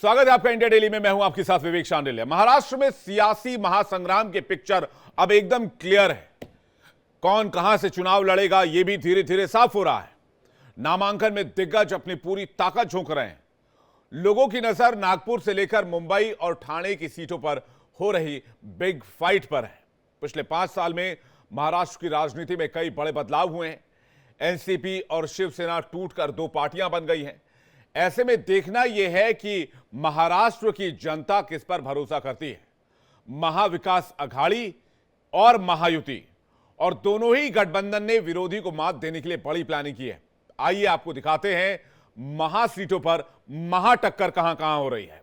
स्वागत है आपका इंडिया डेली में। मैं हूं आपके साथ विवेक शांडिल्य। महाराष्ट्र में सियासी महासंग्राम की पिक्चर अब एकदम क्लियर है। कौन कहां से चुनाव लड़ेगा यह भी धीरे धीरे साफ हो रहा है। नामांकन में दिग्गज अपनी पूरी ताकत झोंक रहे हैं। लोगों की नजर नागपुर से लेकर मुंबई और ठाणे की सीटों पर हो रही बिग फाइट पर है। पिछले 5 साल में महाराष्ट्र की राजनीति में कई बड़े बदलाव हुए हैं। एनसीपी और शिवसेना टूटकर 2 पार्टियां बन गई हैं। ऐसे में देखना यह है कि महाराष्ट्र की जनता किस पर भरोसा करती है, महाविकास अघाड़ी और महायुति, और दोनों ही गठबंधन ने विरोधी को मात देने के लिए बड़ी प्लानिंग की है। आइए आपको दिखाते हैं महासीटों पर महाटक्कर कहां कहां हो रही है।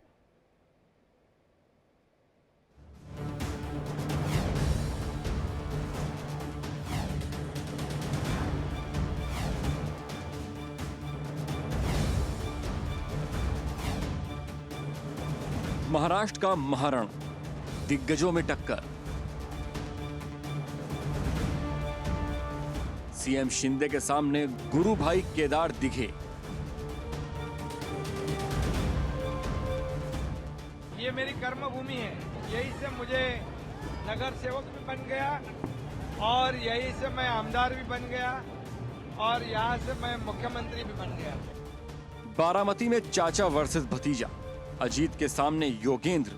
महाराष्ट्र का महारण, दिग्गजों में टक्कर। सीएम शिंदे के सामने गुरु भाई केदार दिखे। ये मेरी कर्मभूमि है, यही से मुझे नगर सेवक भी बन गया और यही से मैं आमदार भी बन गया और यहाँ से मैं मुख्यमंत्री भी बन गया। बारामती में चाचा वर्सेस भतीजा, अजीत के सामने योगेंद्र।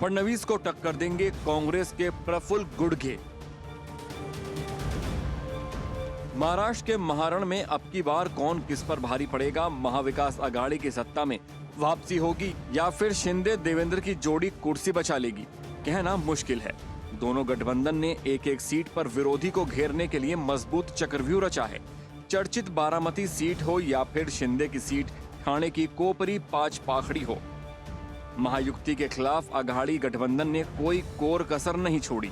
फडणवीस को टक्कर देंगे कांग्रेस के प्रफुल्ल गुडघे। महाराष्ट्र के महारण में अब की बार कौन किस पर भारी पड़ेगा? महाविकास अघाड़ी की सत्ता में वापसी होगी या फिर शिंदे देवेंद्र की जोड़ी कुर्सी बचा लेगी? कहना मुश्किल है। दोनों गठबंधन ने एक सीट पर विरोधी को घेरने के लिए मजबूत चक्रव्यूह रचा है। चर्चित बारामती सीट हो या फिर शिंदे की सीट ठाणे की कोपरी 5 पाखड़ी हो, महायुति के खिलाफ अघाड़ी गठबंधन ने कोई कोर कसर नहीं छोड़ी।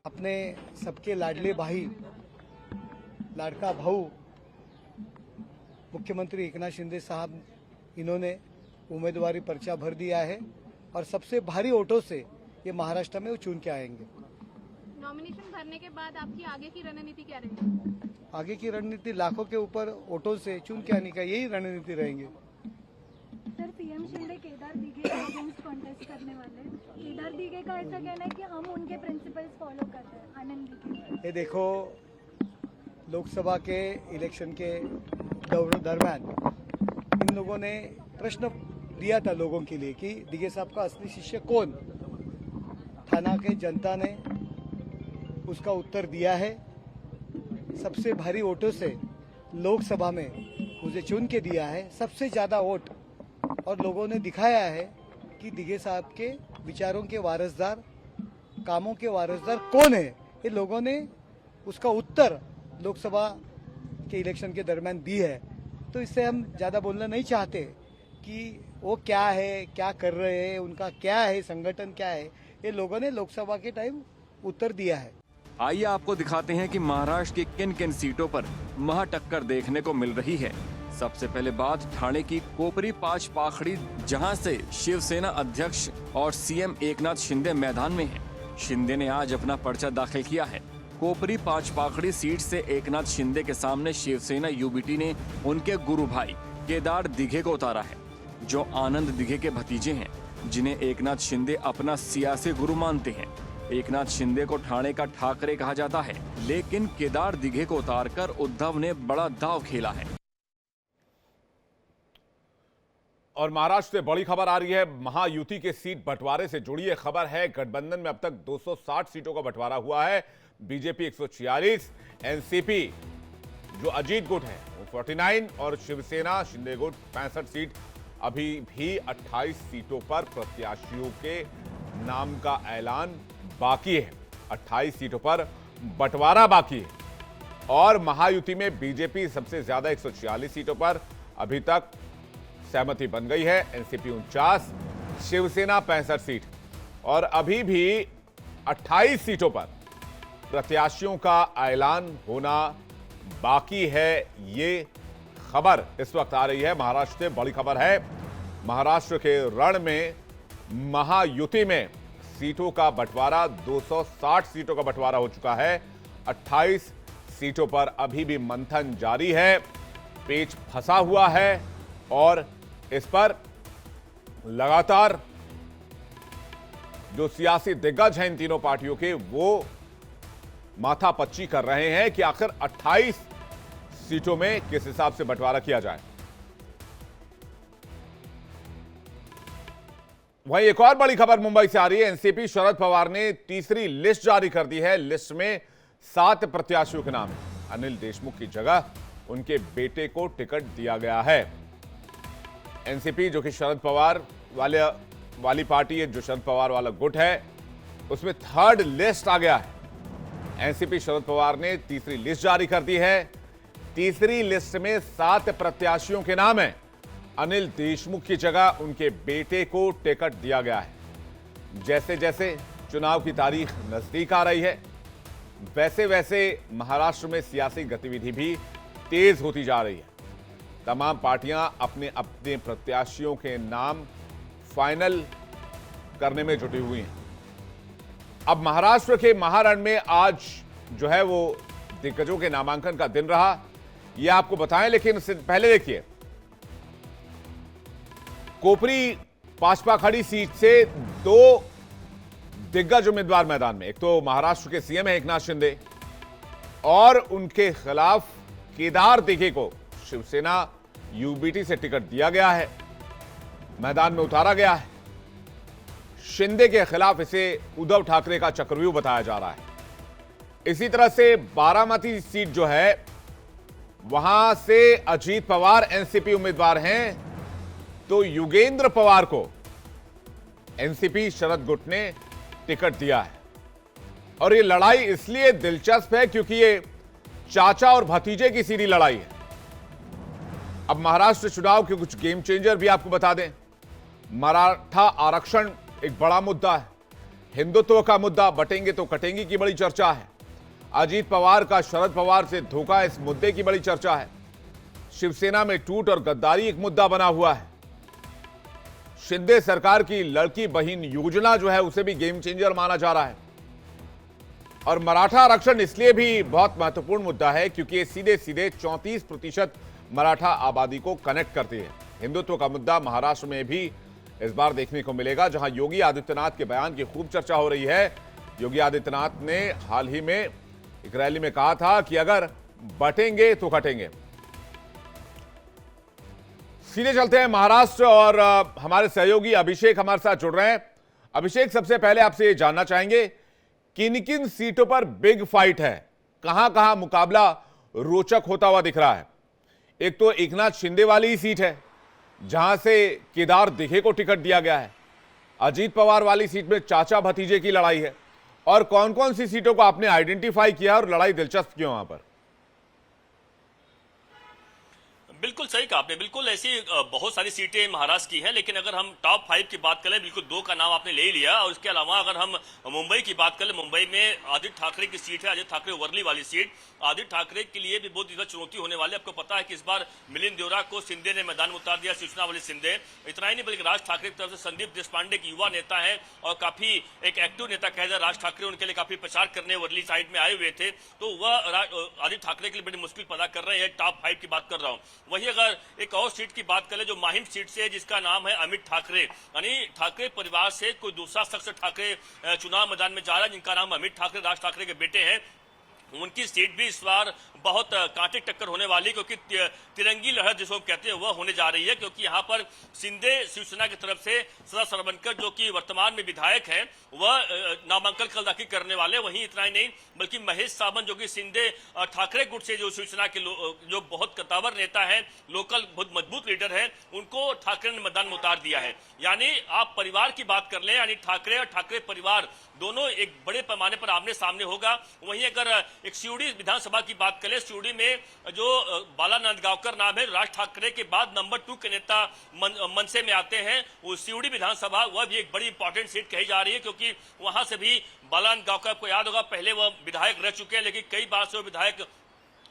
अपने सबके लाडले भाई, लाड़का भाऊ मुख्यमंत्री एकनाथ शिंदे साहब, इन्होंने उम्मीदवारी पर्चा भर दिया है और सबसे भारी वोटों से ये महाराष्ट्र में वो चुन के आएंगे। नॉमिनेशन भरने के बाद आपकी आगे की रणनीति क्या रहेगी? आगे की रणनीति लाखों के ऊपर वोटों से चुन के आने का यही रणनीति रहेंगे। सर, पीएम शिंदे केदार दिघे के अगेंस्ट कॉन्टेस्ट करने वाले। केदार दिघे का ऐसा कहना है कि हम उनके प्रिंसिपल्स फॉलो कर रहे हैं। आनंद दिघे, ये देखो, लोकसभा के इलेक्शन के दरम्यान इन लोगों ने प्रश्न दिया था लोगों के लिए कि दिघे साहब का असली शिष्य कौन। थाना के जनता ने उसका उत्तर दिया है। सबसे भारी वोटों से लोकसभा में मुझे चुन के दिया है, सबसे ज्यादा वोट, और लोगों ने दिखाया है कि दिघे साहब के विचारों के वारसदार, कामों के वारसदार कौन है। ये लोगों ने उसका उत्तर लोकसभा के इलेक्शन के दरम्यान दी है। तो इससे हम ज्यादा बोलना नहीं चाहते कि वो क्या है, क्या कर रहे हैं, उनका क्या है, संगठन क्या है। ये लोगों ने लोकसभा के टाइम उत्तर दिया है। आइए आपको दिखाते हैं कि महाराष्ट्र की किन किन सीटों पर महाटक्कर देखने को मिल रही है। सबसे पहले बात ठाणे की कोपरी 5 पाखड़ी, जहां से शिवसेना अध्यक्ष और सीएम एकनाथ शिंदे मैदान में हैं। शिंदे ने आज अपना पर्चा दाखिल किया है। कोपरी 5 पाखड़ी सीट से एकनाथ शिंदे के सामने शिवसेना यूबीटी ने उनके गुरु भाई केदार दिघे को उतारा है, जो आनंद दिघे के भतीजे हैं, जिन्हें एकनाथ शिंदे अपना सियासी गुरु मानते हैं। एकनाथ शिंदे को ठाणे का ठाकरे कहा जाता है, लेकिन केदार दिघे को उतारकर उद्धव ने बड़ा दांव खेला है। और महाराष्ट्र से बड़ी खबर आ रही है। महायुति के सीट बंटवारे से जुड़ी यह खबर है। गठबंधन में अब तक 260 सीटों का बंटवारा हुआ है। बीजेपी 146, एनसीपी जो अजीत गुट है वो 49 और शिवसेना शिंदे गुट 65 सीट। अभी भी 28 सीटों पर प्रत्याशियों के नाम का ऐलान बाकी है। 28 सीटों पर बंटवारा बाकी है और महायुति में बीजेपी सबसे ज्यादा 146 सीटों पर अभी तक सहमति बन गई है। एनसीपी 49, शिवसेना 65 सीट और अभी भी 28 सीटों पर प्रत्याशियों का ऐलान होना बाकी है। ये खबर इस वक्त आ रही है महाराष्ट्र से, बड़ी खबर है। महाराष्ट्र के रण में महायुति में सीटों का बंटवारा 260 सीटों का बंटवारा हो चुका है। 28 सीटों पर अभी भी मंथन जारी है, पेच फंसा हुआ है और इस पर लगातार जो सियासी दिग्गज हैं इन तीनों पार्टियों के, वो माथापच्ची कर रहे हैं कि आखिर 28 सीटों में किस हिसाब से बंटवारा किया जाए। वहीं एक और बड़ी खबर मुंबई से आ रही है। एनसीपी शरद पवार ने तीसरी लिस्ट जारी कर दी है। लिस्ट में 7 प्रत्याशियों के नाम है। अनिल देशमुख की जगह उनके बेटे को टिकट दिया गया है। एनसीपी जो कि शरद पवार वाली पार्टी है, जो शरद पवार वाला गुट है, उसमें 3rd लिस्ट आ गया है। एनसीपी शरद पवार ने तीसरी लिस्ट जारी कर दी है। तीसरी लिस्ट में 7 प्रत्याशियों के नाम हैं। अनिल देशमुख की जगह उनके बेटे को टिकट दिया गया है। जैसे जैसे चुनाव की तारीख नजदीक आ रही है, वैसे वैसे महाराष्ट्र में सियासी गतिविधि भी तेज होती जा रही है। तमाम पार्टियां अपने अपने प्रत्याशियों के नाम फाइनल करने में जुटी हुई हैं। अब महाराष्ट्र के महारण में आज जो है वो दिग्गजों के नामांकन का दिन रहा, ये आपको बताएं, लेकिन इससे पहले देखिए, कोपरी पाचपाखड़ी सीट से 2 दिग्गज उम्मीदवार मैदान में। एक तो महाराष्ट्र के सीएम है एकनाथ शिंदे और उनके खिलाफ केदार दिघे को शिवसेना यूबीटी से टिकट दिया गया है, मैदान में उतारा गया है। शिंदे के खिलाफ इसे उद्धव ठाकरे का चक्रव्यूह बताया जा रहा है। इसी तरह से बारामती सीट जो है, वहां से अजीत पवार एनसीपी उम्मीदवार हैं, तो युगेंद्र पवार को एनसीपी शरद गुट ने टिकट दिया है। और ये लड़ाई इसलिए दिलचस्प है क्योंकि ये चाचा और भतीजे की सीधी लड़ाई है। अब महाराष्ट्र चुनाव के कुछ गेम चेंजर भी आपको बता दें। मराठा आरक्षण एक बड़ा मुद्दा है, हिंदुत्व का मुद्दा, बटेंगे तो कटेंगे की बड़ी चर्चा है। अजीत पवार का शरद पवार से धोखा, इस मुद्दे की बड़ी चर्चा है। शिवसेना में टूट और गद्दारी एक मुद्दा बना हुआ है। शिंदे सरकार की लड़की बहन योजना जो है, उसे भी गेम चेंजर माना जा रहा है। और मराठा आरक्षण इसलिए भी बहुत महत्वपूर्ण मुद्दा है क्योंकि ये सीधे सीधे 34% मराठा आबादी को कनेक्ट करती है। हिंदुत्व का मुद्दा महाराष्ट्र में भी इस बार देखने को मिलेगा, जहां योगी आदित्यनाथ के बयान की खूब चर्चा हो रही है। योगी आदित्यनाथ ने हाल ही में एक रैली में कहा था कि अगर बटेंगे तो कटेंगे। सीधे चलते हैं महाराष्ट्र और हमारे सहयोगी अभिषेक हमारे साथ जुड़ रहे हैं। अभिषेक, सबसे पहले आपसे ये जानना चाहेंगे किन किन सीटों पर बिग फाइट है, कहां कहां मुकाबला रोचक होता हुआ दिख रहा है। एक तो एकनाथ शिंदे वाली ही सीट है जहां से केदार दिघे को टिकट दिया गया है। अजीत पवार वाली सीट में चाचा भतीजे की लड़ाई है। और कौन कौन सी सीटों को आपने आइडेंटिफाई किया और लड़ाई दिलचस्प क्यों वहां पर? बिल्कुल सही कहा आपने। बिल्कुल ऐसी बहुत सारी सीटें महाराष्ट्र की हैं, लेकिन अगर हम टॉप 5 की बात करें, बिल्कुल 2 का नाम आपने ले ही लिया। और इसके अलावा अगर हम मुंबई की बात करें, मुंबई में आदित्य ठाकरे की सीट है, आदित्य ठाकरे वर्ली वाली सीट। आदित्य ठाकरे के लिए भी बहुत ज्यादा चुनौती होने वाली है। आपको पता है कि इस बार मिलिंद देवरा को शिंदे ने मैदान में उतार दिया, शिवसेना वाले शिंदे। इतना ही नहीं बल्कि राज ठाकरे की तरफ से संदीप देशपांडे एक युवा नेता है और काफी एक एक्टिव नेता कहा जाए। राज ठाकरे उनके लिए काफी प्रचार करने वर्ली साइड में आए हुए थे, तो वह आदित्य ठाकरे के लिए बड़ी मुश्किल पैदा कर रहे हैं। टॉप 5 की बात कर रहा हूं। वही अगर एक और सीट की बात करें जो माहिम सीट से है, जिसका नाम है अमित ठाकरे, यानी ठाकरे परिवार से कोई दूसरा शख्स ठाकरे चुनाव मैदान में जा रहा है, जिनका नाम अमित ठाकरे, राज ठाकरे के बेटे हैं। उनकी सीट भी इस बार बहुत कांटे टक्कर होने वाली, क्योंकि तिरंगी लहर जिसको कहते हैं वह होने जा रही है। क्योंकि यहां पर शिंदे शिवसेना की तरफ से सदा सरवनकर जो कि वर्तमान में विधायक हैं, वह नामांकन कल दाखिल करने वाले। वहीं इतना ही नहीं बल्कि महेश सावंत जो कि शिंदे ठाकरे गुट से जो शिवसेना के जो बहुत कद्दावर नेता है, लोकल बहुत मजबूत लीडर है, उनको ठाकरे ने मैदान में उतार दिया है। यानी आप परिवार की बात कर लें, यानी ठाकरे और ठाकरे परिवार दोनों एक बड़े पैमाने पर आमने सामने होगा। वहीं अगर एक सिवड़ी विधानसभा की बात करें, सिवड़ी में जो बाला नांदगांवकर नाम है, राज ठाकरे के बाद नंबर 2 के नेता मनसे में आते हैं। वो सिवड़ी विधानसभा वह भी एक बड़ी इंपॉर्टेंट सीट कही जा रही है, क्योंकि वहां से भी बाला नांदगांवकर, आपको याद होगा, पहले वह विधायक रह चुके हैं, लेकिन कई बार से वो विधायक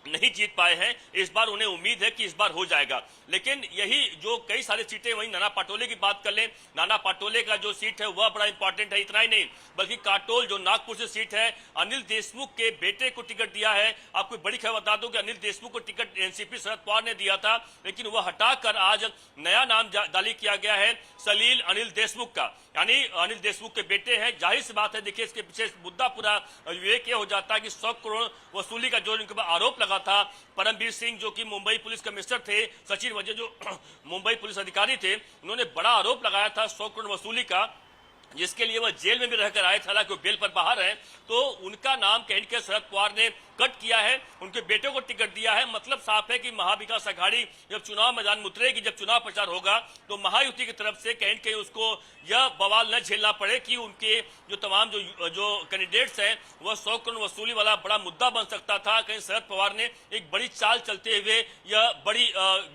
नहीं जीत पाए हैं। इस बार उन्हें उम्मीद है कि इस बार हो जाएगा। लेकिन यही जो कई सारी सीटें, वहीं नाना पाटोले की बात कर लें, नाना पाटोले का जो सीट है वह बड़ा इंपॉर्टेंट है। इतना ही नहीं बल्कि काटोल जो नागपुर से सीट है, अनिल देशमुख के बेटे को टिकट दिया है। आपको बड़ी खबर बता दूं कि अनिल देशमुख को टिकट एनसीपी शरद पवार ने दिया था, लेकिन वह हटाकर आज नया नाम जारी किया गया है, सलील अनिल देशमुख का, यानी अनिल देशमुख के बेटे हैं। जाहिर सी बात है, देखिए इसके पीछे मुद्दा पूरा विवेक ये हो जाता है कि 100 करोड़ वसूली का जो इनके आरोप लगा था। परमवीर सिंह जो कि मुंबई पुलिस कमिश्नर थे, सचिन वजह जो मुंबई पुलिस अधिकारी थे, उन्होंने बड़ा आरोप लगाया था 100 करोड़ वसूली का, जिसके लिए वह जेल में भी रहकर आए थे, हालांकि वो बेल पर बाहर हैं। तो उनका नाम कहीं के शरद पवार ने कट किया है, उनके बेटे को टिकट दिया है। मतलब साफ है कि महाविकास अघाड़ी जब चुनाव मैदान में उतरेगी, जब चुनाव प्रचार होगा, तो महायुति की तरफ से कहीं कहीं उसको यह बवाल न झेलना पड़े कि उनके जो तमाम जो कैंडिडेट्स हैं वह 100 करोड़ वसूली वाला बड़ा मुद्दा बन सकता था। कहीं शरद पवार ने एक बड़ी चाल चलते हुए यह बड़ी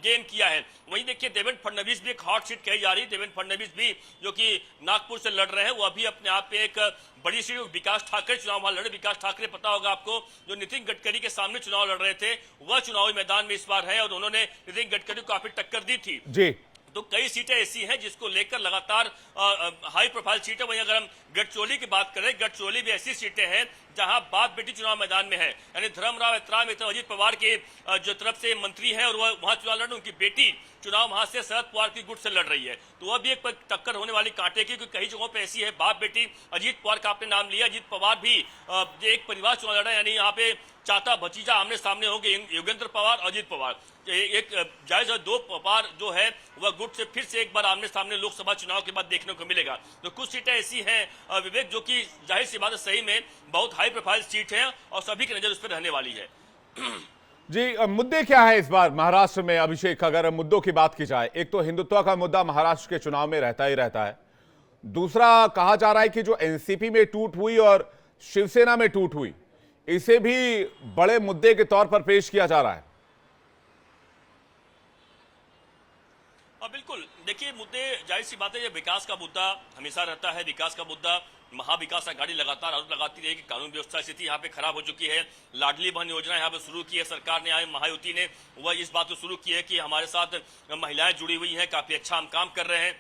गेम किया है। वहीं देखिए देवेंद्र फडणवीस भी एक हॉट सीट कही जा रही है। देवेंद्र फडणवीस भी जो कि नागपुर से लड़ रहे हैं, वह भी अपने आप में एक बड़ी सीट। विकास ठाकरे चुनाव वहां लड़े, विकास ठाकरे पता होगा आपको, जो नितिन गडकरी के सामने चुनाव लड़ रहे थे, वह चुनावी मैदान में इस बार है और उन्होंने नितिन गडकरी को काफी टक्कर दी थी जी। तो कई सीटें ऐसी हैं जिसको लेकर लगातार हाई प्रोफाइल सीटें। वहीं अगर हम गढ़चिरौली की बात करें, गढ़चिरौली भी ऐसी सीटें हैं जहां बाप बेटी चुनाव मैदान में है, यानी धर्मराव एत्राम अजित पवार के जो तरफ से मंत्री हैं और वह वहां चुनाव लड़, उनकी बेटी चुनाव वहां से शरद पवार की गुट से लड़ रही है। तो वह भी एक टक्कर होने वाली कांटे की, क्योंकि कई जगहों पे ऐसी है। बाप बेटी अजीत पवार का आपने नाम लिया, अजीत पवार भी एक परिवार चुनाव लड़ रहे हैं, यानी यहाँ पे चाचा भतीजा आमने सामने होंगे, योगेंद्र पवार अजीत पवार। एक जायज दो पवार जो है वह गुट से फिर से एक बार आमने सामने लोकसभा चुनाव के बाद देखने को मिलेगा। तो कुछ सीटें ऐसी हैं विवेक, जो कि जाहिर सी बात है सही में बहुत हाई प्रोफाइल सीट है और सभी की नजर उस पर रहने वाली है। जी, मुद्दे क्या है इस बार महाराष्ट्र में अभिषेक? अगर मुद्दों की बात की जाए, एक तो हिंदुत्व का मुद्दा महाराष्ट्र के चुनाव में रहता ही रहता है। दूसरा, कहा जा रहा है कि जो एनसीपी में टूट हुई और शिवसेना में टूट हुई, इसे भी बड़े मुद्दे के तौर पर पेश किया जा रहा है। बिल्कुल, देखिए मुद्दे जाहिर सी बात है, ये विकास का मुद्दा हमेशा रहता है। विकास का मुद्दा, महाविकास अघाड़ी लगातार आरोप लगाती रही कि कानून व्यवस्था स्थिति यहाँ पे खराब हो चुकी है। लाडली बहन योजना यहाँ पे शुरू की है सरकार ने, महायुति ने, वह इस बात को शुरू की है कि हमारे साथ महिलाएं जुड़ी हुई हैं, काफी अच्छा हम काम कर रहे हैं।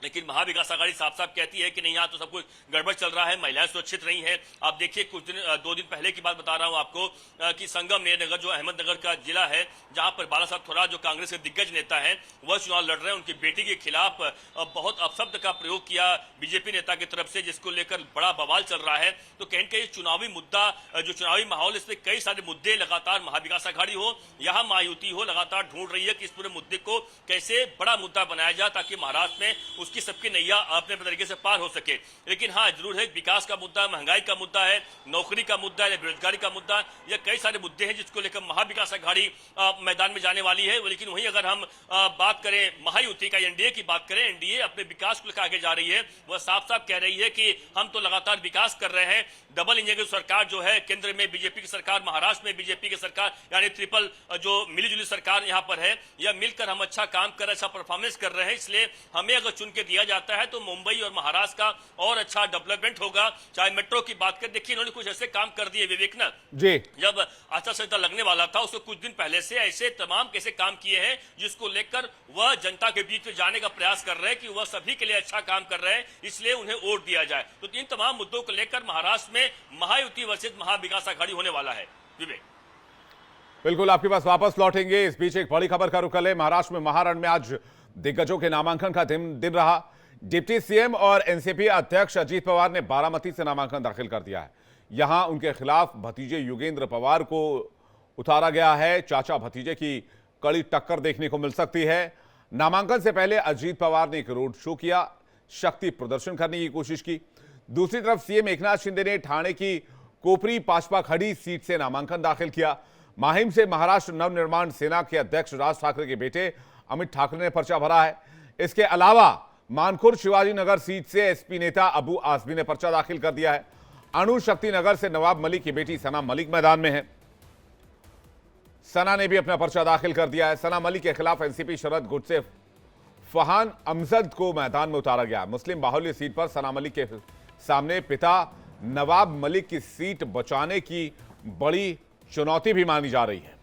लेकिन महाविकास अघाड़ी साफ साफ कहती है कि नहीं, यहाँ तो सब कुछ गड़बड़ चल रहा है, महिलाएं सुरक्षित नहीं है। आप देखिए कुछ दिन 2 दिन पहले की बात बता रहा हूं आपको कि संगमनेर जो अहमदनगर का जिला है, जहां पर बालासाहब थोराट जो कांग्रेस के दिग्गज नेता हैं वह चुनाव लड़ रहे हैं, उनकी बेटी के खिलाफ बहुत अपशब्द का प्रयोग किया बीजेपी नेता की तरफ से, जिसको लेकर बड़ा बवाल चल रहा है। तो कहीं कहीं चुनावी मुद्दा, जो चुनावी माहौल, इसमें कई सारे मुद्दे लगातार महाविकास अघाड़ी हो या महायुति हो लगातार ढूंढ रही है कि इस पूरे मुद्दे को कैसे बड़ा मुद्दा बनाया जाए, ताकि महाराष्ट्र में की सबकी नैया अपने तरीके से पार हो सके। लेकिन हाँ, जरूर है विकास का मुद्दा, महंगाई का मुद्दा है, नौकरी का मुद्दा है, बेरोजगारी का मुद्दा, यह कई सारे मुद्दे हैं जिसको लेकर महाविकास अघाड़ी मैदान में जाने वाली है। लेकिन वहीं अगर हम बात करें महायुति का, एनडीए की बात करें, एनडीए अपने विकास को लेकर आगे जा रही है। वह साफ साफ कह रही है कि हम तो लगातार विकास कर रहे हैं। डबल इंजन की सरकार जो है, केंद्र में बीजेपी की सरकार, महाराष्ट्र में बीजेपी की सरकार, यानी ट्रिपल जो मिलीजुली सरकार यहाँ पर है, यह मिलकर हम अच्छा काम कर रहे हैं, अच्छा परफॉर्मेंस कर रहे हैं। इसलिए हमें अगर चुन के दिया जाता है तो मुंबई और महाराष्ट्र का और अच्छा डेवलपमेंट होगा। चाहे मेट्रो की बात करें, देखिए इन्होंने कुछ ऐसे काम कर दिए विवेक ना जी, जब आचार संहिता लगने वाला था उससे कुछ दिन पहले से ऐसे तमाम कैसे काम किए हैं जिसको लेकर वह जनता के बीच में जाने का प्रयास कर रहे हैं कि वह सभी के लिए अच्छा काम कर रहे हैं, इसलिए उन्हें वोट दिया जाए। तो इन तमाम मुद्दों को लेकर महाराष्ट्र में महायुति वर्सेस महाविकास अघाड़ी होने वाला है। विवेक, बिल्कुल आपके पास वापस लौटेंगे। इस बीच एक बड़ी खबर का रुख कर ले। महाराष्ट्र में महारण में आज दिग्गजों के नामांकन का दिन रहा। डिप्टी सीएम और एनसीपी अध्यक्ष अजीत पवार ने बारामती से नामांकन दाखिल कर दिया है। यहां उनके खिलाफ भतीजे योगेंद्र पवार को उतारा गया है। चाचा भतीजे की कड़ी टक्कर देखने को मिल सकती है। नामांकन से पहले अजीत पवार ने एक रोड शो किया, शक्ति प्रदर्शन करने की कोशिश की। दूसरी तरफ सीएम एकनाथ शिंदे ने ठाणे की कोपरी पाचपाखड़ी सीट से नामांकन दाखिल किया। माहिम से महाराष्ट्र नवनिर्माण सेना के अध्यक्ष राज ठाकरे के बेटे अमित ठाकरे ने पर्चा भरा है। इसके अलावा मानखुर्द शिवाजी नगर सीट से एसपी नेता अबू आजमी ने पर्चा दाखिल कर दिया है। अणु शक्ति नगर से नवाब मलिक की बेटी सना मलिक मैदान में है। सना ने भी अपना पर्चा दाखिल कर दिया है। सना मलिक के खिलाफ एनसीपी शरद गुट से फहान अमजद को मैदान में उतारा गया। मुस्लिम बाहुल्य सीट पर सना मलिक के सामने पिता नवाब मलिक की सीट बचाने की बड़ी चुनौती भी मानी जा रही है।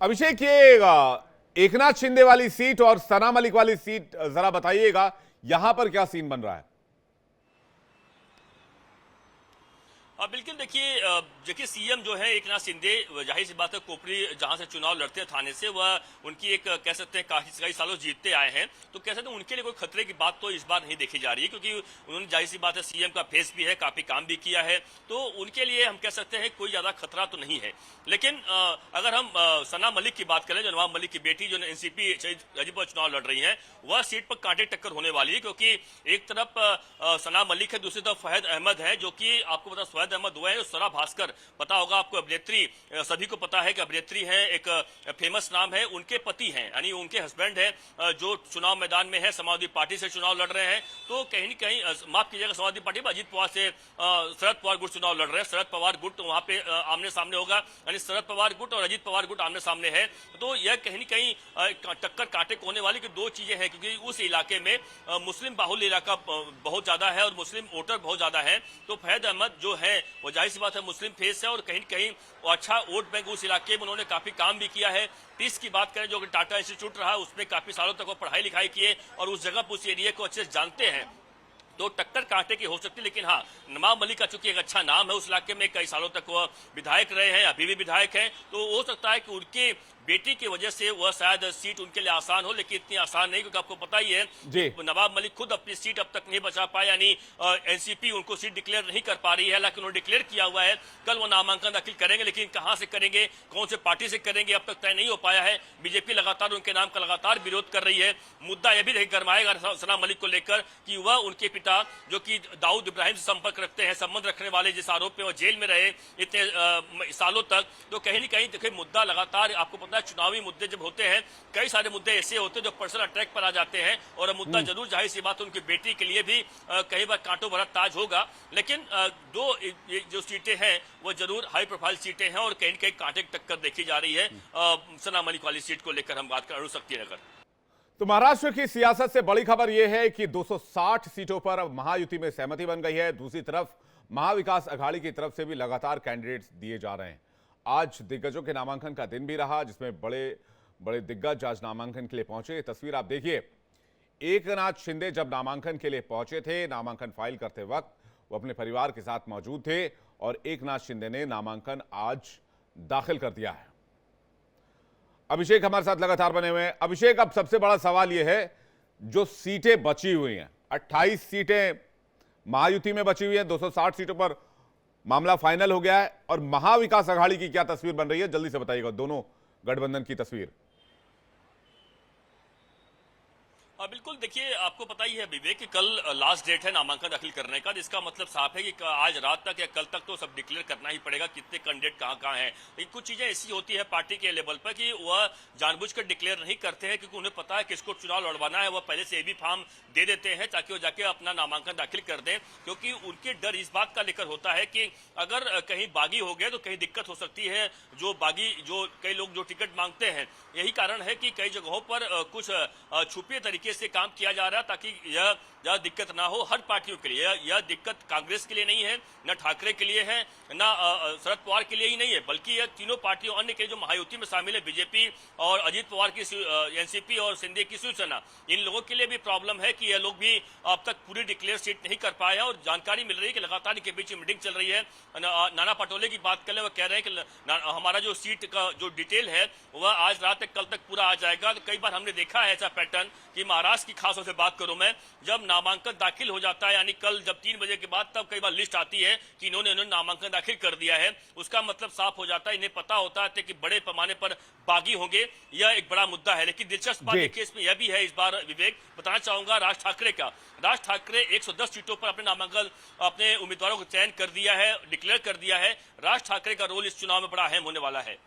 अभिषेक, ये एकनाथ शिंदे वाली सीट और सना मलिक वाली सीट जरा बताइएगा, यहां पर क्या सीन बन रहा है? बिल्कुल, देखिए सीएम जो है एकनाथ शिंदे, जाहिर सी बात है कोपरी जहां से चुनाव लड़ते हैं थाने से, वह उनकी एक कह सकते हैं कई सालों जीतते आए हैं, तो कह सकते हैं उनके लिए कोई खतरे की बात तो इस बार नहीं देखी जा रही है, क्योंकि उन्होंने जाहिर सी बात है सीएम का फेस भी है, काफी काम भी किया है, तो उनके लिए हम कह सकते हैं कोई ज्यादा खतरा तो नहीं है। लेकिन अगर हम सना मलिक की बात करें, जो नवाब मलिक की बेटी जो एनसीपी गाजीपुर चुनाव लड़ रही है, वह सीट पर कांटे टक्कर होने वाली है, क्योंकि एक तरफ सना मलिक है, दूसरी तरफ फहद अहमद है, जो कि आपको पता फहद अहमद हुआ है स्वरा भास्कर, पता होगा आपको, अभिनेत्री, सभी को पता है कि अभिनेत्री है, एक फेमस नाम है, उनके पति हैं, यानी उनके हस्बैंड है जो चुनाव मैदान में है, समाजवादी पार्टी से चुनाव लड़ रहे हैं। तो कहीं न कहीं माफ कीजिएगा, समाजवादी पार्टी में अजीत पवार से शरद पवार गुट चुनाव लड़ रहे हैं, शरद पवार गुट वहां पे आमने सामने होगा, यानी शरद पवार गुट और अजीत पवार गुट आमने सामने है। तो यह कहीं न कहीं टक्कर कांटे को होने वाली की दो चीजें हैं, क्योंकि उस इलाके में मुस्लिम बाहुल्य इलाका बहुत ज्यादा है और मुस्लिम वोटर बहुत ज्यादा है। तो फहद अहमद जो है वो जाहिर सी बात है मुस्लिम फेस है, और कहीं न कहीं अच्छा वोट बैंक उस इलाके में उन्होंने काफी काम भी किया है। पीस की बात करें, जो टाटा इंस्टीट्यूट रहा, उसमें काफी सालों तक वो पढ़ाई लिखाई किए और उस जगह उस एरिया को अच्छे से जानते हैं, तो टक्कर कांटे की हो सकती है। लेकिन हाँ, नवाब मलिक का चूंकि एक अच्छा नाम है उस इलाके में, कई सालों तक वह विधायक रहे हैं, अभी भी विधायक हैं, तो हो सकता है कि उनकी बेटी की वजह से वह शायद सीट उनके लिए आसान हो, लेकिन इतनी आसान नहीं, क्योंकि आपको पता ही है नवाब मलिक खुद अपनी सीट अब तक नहीं बचा पाए, यानी एनसीपी उनको सीट डिक्लेयर नहीं कर पा रही है। हालांकि उन्होंने डिक्लेयर किया हुआ है, कल वो नामांकन दाखिल करेंगे, लेकिन कहां से करेंगे, कौन से पार्टी से करेंगे, अब तक तय नहीं हो पाया है। बीजेपी लगातार उनके नाम का लगातार विरोध कर रही है। मुद्दा यह भी गरमाएगा सना मलिक को लेकर कि वह उनके पिता, जो कि दाऊद इब्राहिम से संपर्क रखते हैं, संबंध रखने वाले, जिस आरोप में वह जेल में रहे इतने सालों तक, तो कहीं न कहीं देखिए मुद्दा लगातार, आपको पता है चुनावी मुद्दे जब होते हैं, कई सारे मुद्दे ऐसे होते हैं जो पर्सनल अटैक पर आ जाते हैं, और मुद्दा जरूर जाहिर सी बात उनकी बेटी के लिए भी कई बार कांटों भरा ताज होगा। लेकिन दो जो सीटें हैं वो जरूर हाई प्रोफाइल सीटें हैं, और कहीं न कहीं कांटे की टक्कर देखी जा रही है सना मलिक वाली सीट को लेकर हम बात कर अरुण। तो महाराष्ट्र की सियासत से बड़ी खबर यह है कि 260 सीटों पर अब महायुति में सहमति बन गई है। दूसरी तरफ महाविकास अघाड़ी की तरफ से भी लगातार कैंडिडेट्स दिए जा रहे हैं। आज दिग्गजों के नामांकन का दिन भी रहा, जिसमें बड़े बड़े दिग्गज आज नामांकन के लिए पहुंचे। तस्वीर आप देखिए, एकनाथ शिंदे जब नामांकन के लिए पहुंचे थे, नामांकन फाइल करते वक्त वो अपने परिवार के साथ मौजूद थे, और एकनाथ शिंदे ने नामांकन आज दाखिल कर दिया है। अभिषेक हमारे साथ लगातार बने हुए हैं। अभिषेक, अब सबसे बड़ा सवाल यह है, जो सीटें बची हुई हैं, 28 सीटें महायुति में बची हुई हैं, 260 सीटों पर मामला फाइनल हो गया है, और महाविकास अघाड़ी की क्या तस्वीर बन रही है, जल्दी से बताइएगा दोनों गठबंधन की तस्वीर। बिल्कुल, देखिए आपको पता ही है विवेक कि कल लास्ट डेट है नामांकन दाखिल करने का। इसका मतलब साफ है कि आज रात तक या कल तक तो सब डिक्लेयर करना ही पड़ेगा कितने कैंडिडेट कहां हैं। लेकिन कुछ चीजें ऐसी होती है पार्टी के लेवल पर कि वह जानबूझकर डिक्लेयर नहीं करते हैं, क्योंकि उन्हें पता है किसको चुनाव लड़वाना है। वह पहले से भी फॉर्म दे देते हैं ताकि वो जाके अपना नामांकन दाखिल कर दें, क्योंकि उनके डर इस बात का लेकर होता है कि अगर कहीं बागी हो गया तो कहीं दिक्कत हो सकती है। जो कई लोग जो टिकट मांगते हैं, यही कारण है कि कई जगहों पर कुछ छुपे तरीके से काम किया जा रहा है, ताकि यह दिक्कत ना हो हर पार्टियों के लिए। यह दिक्कत कांग्रेस के लिए नहीं है, न ठाकरे के लिए है, न शरद पवार के लिए ही नहीं है, बल्कि यह तीनों पार्टियों अन्य के जो महायुति में शामिल है, बीजेपी और अजीत पवार की एनसीपी और शिंदे की शिवसेना, इन लोगों के लिए भी प्रॉब्लम है कि यह लोग भी अब तक पूरी डिक्लेयर सीट नहीं कर पाए हैं। और जानकारी मिल रही है कि लगातार इनके बीच मीटिंग चल रही है। नाना पटोले की बात करें, वह कह रहे हैं कि हमारा जो सीट का जो डिटेल है वह आज रात तक कल तक पूरा आ जाएगा। तो कई बार हमने देखा है ऐसा पैटर्न कि महाराष्ट्र की खासों से बात करूं मैं, जब नामांकन दाखिल हो जाता है, यानी कल जब 3 बजे के बाद, तब कई बार लिस्ट आती है कि इन्होंने नामांकन दाखिल कर दिया है। उसका मतलब साफ हो जाता है, इन्हें पता होता है कि बड़े पैमाने पर बागी होंगे। यह एक बड़ा मुद्दा है। लेकिन दिलचस्प बात देखिए इसमें यह भी है, इस बार विवेक बताना चाहूंगा राज ठाकरे का। राज ठाकरे 110 सीटों पर अपने नामांकन, अपने उम्मीदवारों को चयन कर दिया है, डिक्लेयर कर दिया है। राज ठाकरे का रोल इस चुनाव में बड़ा अहम होने वाला है।